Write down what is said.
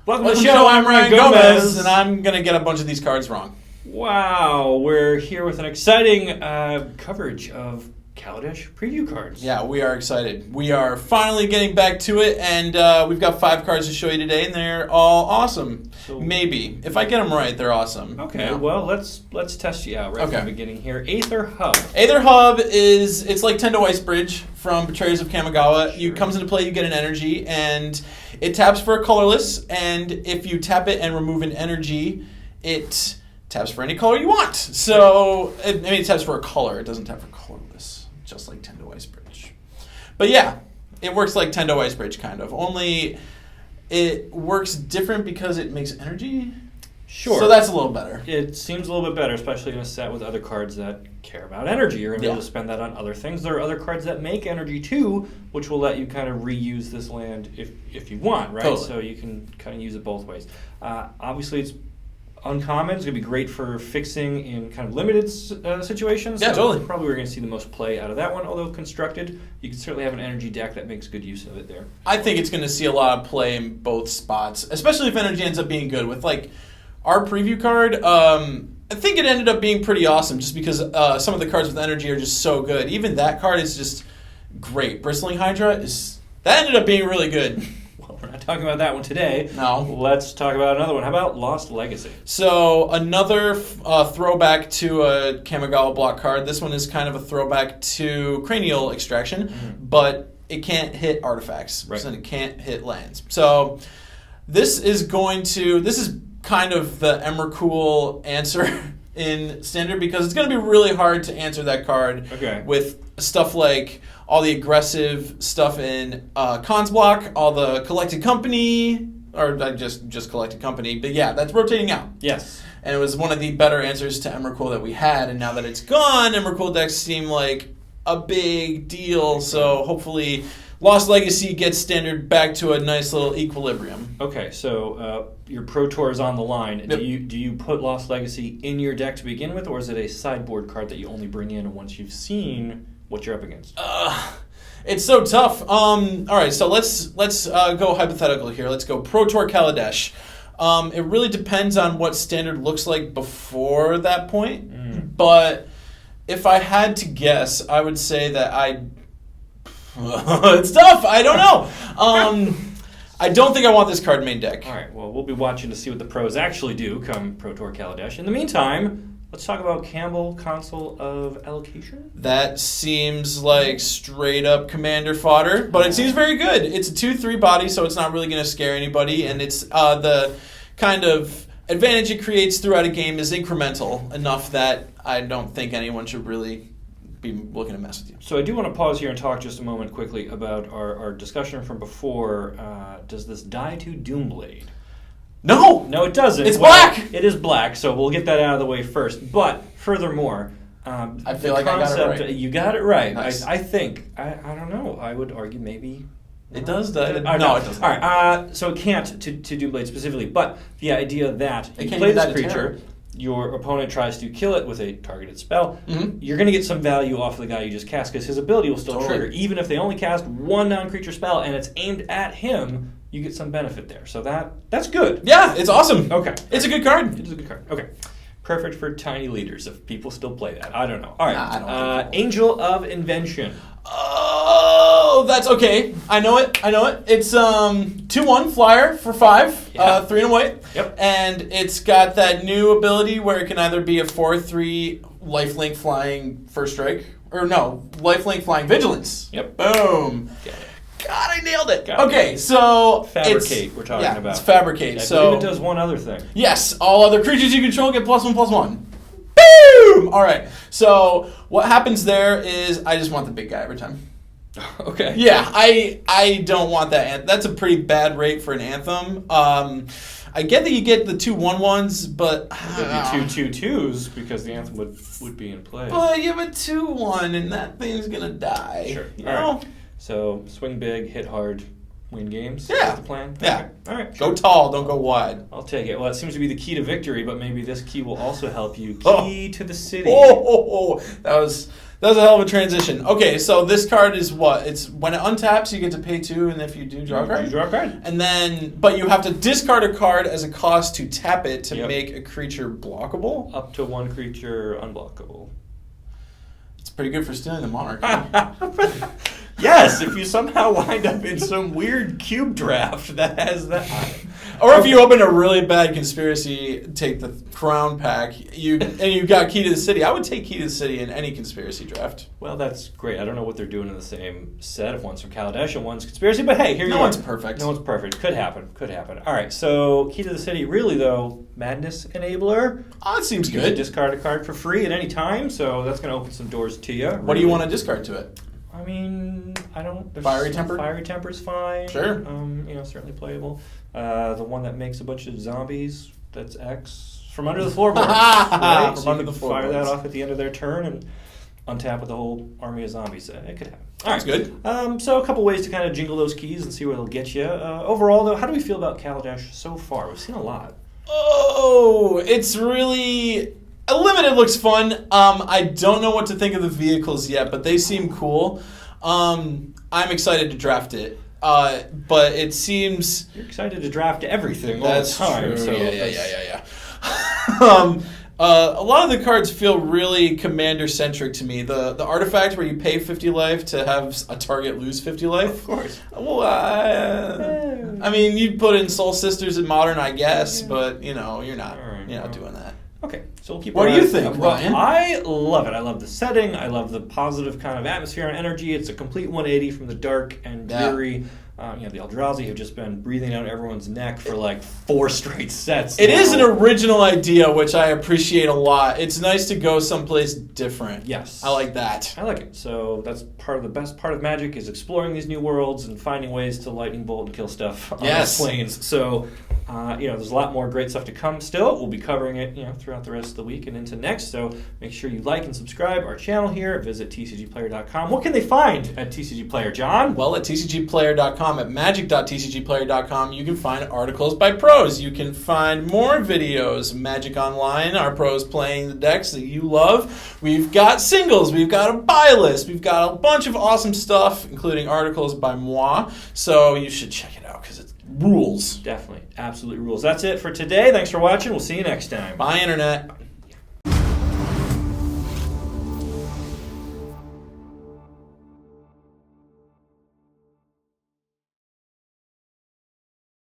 Welcome to the show. I'm Ryan Gomez, and I'm going to get a bunch of these cards wrong. Wow, we're here with an exciting coverage of Kaladesh preview cards. Yeah, we are excited. We are finally getting back to it, and we've got 5 cards to show you today, and they're all awesome. So, maybe. If I get them right, they're awesome. Okay, yeah. Well, let's test you out from the beginning here. Aether Hub. Aether Hub it's like Tendo Ice Bridge from Betrayers of Kamigawa. Sure. You comes into play, you get an energy, and it taps for a colorless, and if you tap it and remove an energy, it taps for any color you want. So, it taps for a color. It doesn't tap for colorless, just like Tendo Ice Bridge. But yeah, it works like Tendo Ice Bridge, kind of. Only it works different because it makes energy. Sure. So that's a little better. It seems a little bit better, especially in a set with other cards that care about energy. You're going to be able to spend that on other things. There are other cards that make energy too, which will let you kind of reuse this land if you want, right? Totally. So you can kind of use it both ways. Obviously, it's uncommon. It's going to be great for fixing in kind of limited situations. Yeah, totally. Probably we're going to see the most play out of that one, although constructed, you can certainly have an energy deck that makes good use of it there. I think it's going to see a lot of play in both spots, especially if energy ends up being good. With like our preview card, I think it ended up being pretty awesome just because some of the cards with energy are just so good. Even that card is just great. Bristling Hydra that ended up being really good. We're not talking about that one today. No. Let's talk about another one. How about Lost Legacy? So another throwback to a Kamigawa block card. This one is kind of a throwback to Cranial Extraction, but it can't hit artifacts. Right. So it can't hit lands. So this is kind of the Emrakul answer in Standard because it's going to be really hard to answer that card with stuff like all the aggressive stuff in Cons block, all the Collected Company, or just Collected Company, but yeah, that's rotating out. Yes. And it was one of the better answers to Emrakul that we had, and now that it's gone, Emrakul decks seem like a big deal, so hopefully Lost Legacy gets Standard back to a nice little equilibrium. Okay, so your Pro Tour is on the line. Yep. Do you put Lost Legacy in your deck to begin with, or is it a sideboard card that you only bring in once you've seen what you're up against? It's so tough. All right, so let's go hypothetical here. Let's go Pro Tour Kaladesh. It really depends on what Standard looks like before that point, but if I had to guess, I would say that it's tough. I don't know. I don't think I want this card main deck. All right. Well, we'll be watching to see what the pros actually do come Pro Tour Kaladesh. In the meantime, let's talk about Campbell Console of Allocation. That seems like straight up Commander fodder, but it seems very good. It's a 2/3 body, so it's not really going to scare anybody, and it's the kind of advantage it creates throughout a game is incremental enough that I don't think anyone should really be looking to mess with you. So I do want to pause here and talk just a moment quickly about our discussion from before. Does this die to Doomblade? No! No, it doesn't. It's black! It is black, so we'll get that out of the way first. But furthermore, I feel like I got it right. You got it right. Nice. I think, I don't know, I would argue maybe it does die. No, it doesn't. All right, so it can't to Doomblade specifically, but the idea that you play this creature, your opponent tries to kill it with a targeted spell, you're going to get some value off of the guy you just cast because his ability will still trigger. Even if they only cast one non-creature spell and it's aimed at him, you get some benefit there. So that's good. Yeah, it's awesome. Okay. It's a good card. It is a good card. Okay. Perfect for tiny leaders if people still play that. I don't know. All right. I don't think Angel of Invention. Oh, that's okay. I know it. It's 2/1 flyer for 5, 3 and a white. Yep. And it's got that new ability where it can either be a 4/3 lifelink flying first strike, or no, lifelink flying vigilance. Yep. Boom. Got it. God, I nailed it. Got okay, so Fabricate. We're talking about. It's Fabricate. I believe it does one other thing. Yes, all other creatures you control get +1/+1. Boom! All right. So what happens there is I just want the big guy every time. Okay. Yeah, I don't want that. That's a pretty bad rate for an Anthem. I get that you get the 2/1/1s, but there'd be 2/2/2s because the Anthem would be in play. But you have a 2/1 and that thing's gonna die. Sure. You know? Right. So swing big, hit hard, win games. Yeah. That's the plan. Yeah. Okay. All right. Go tall, don't go wide. I'll take it. Well, it seems to be the key to victory, but maybe this key will also help you. Key to the city. Oh, that That was a hell of a transition. Okay, so this card is what? It's when it untaps, you get to pay 2, and if you do, draw a card. You draw a card. And then, but you have to discard a card as a cost to tap it to make a creature blockable. Up to 1 creature unblockable. It's pretty good for stealing the monarch. Yes, if you somehow wind up in some weird cube draft that has that. Or if you open a really bad conspiracy, take the crown pack, and you got Key to the City. I would take Key to the City in any conspiracy draft. Well, that's great. I don't know what they're doing in the same set. If one's from Kaladesh and one's conspiracy, but hey, here you are. No one's perfect. No one's perfect. Could happen. All right, so Key to the City, really though, Madness Enabler. Oh, it seems You good. can discard a card for free at any time, so that's going to open some doors to you. What do you want to discard to it? I mean, I don't. Fiery Temper? Fiery Temper's fine. Sure. Certainly playable. The one that makes a bunch of zombies. That's X from under the floorboards. Right? From so under you the can floorboards. fire that off at the end of their turn and untap with a whole army of zombies. It could happen. That's good. So a couple ways to kind of jingle those keys and see where it'll get you. Overall, though, how do we feel about Kaladesh so far? We've seen a lot. Oh, it's really... Limited looks fun. I don't know what to think of the vehicles yet, but they seem cool. I'm excited to draft it. But it seems... You're excited to draft everything all the time. True. So Yeah. A lot of the cards feel really commander-centric to me. The artifact where you pay 50 life to have a target lose 50 life. Of course. Well, I mean, you'd put in Soul Sisters in Modern, I guess, but, you're not doing that. Okay, so we'll keep. What do you think, Ryan? I love it. I love the setting. I love the positive kind of atmosphere and energy. It's a complete 180 from the dark and dreary. The Eldrazi have just been breathing down everyone's neck for like 4 straight sets. It is an original idea, which I appreciate a lot. It's nice to go someplace different. Yes, I like that. I like it. So that's part of the best part of Magic is exploring these new worlds and finding ways to lightning bolt and kill stuff on the planes. So. There's a lot more great stuff to come still. We'll be covering it, throughout the rest of the week and into next. So make sure you like and subscribe our channel here. Visit TCGplayer.com. What can they find at TCG Player, John? Well, at TCGplayer.com, at Magic.TCGplayer.com, you can find articles by pros. You can find more videos. Magic Online, our pros playing the decks that you love. We've got singles. We've got a buy list. We've got a bunch of awesome stuff, including articles by moi. So you should check it out because it rules. Definitely. Absolutely rules. That's it for today. Thanks for watching. We'll see you next time. Bye, Internet.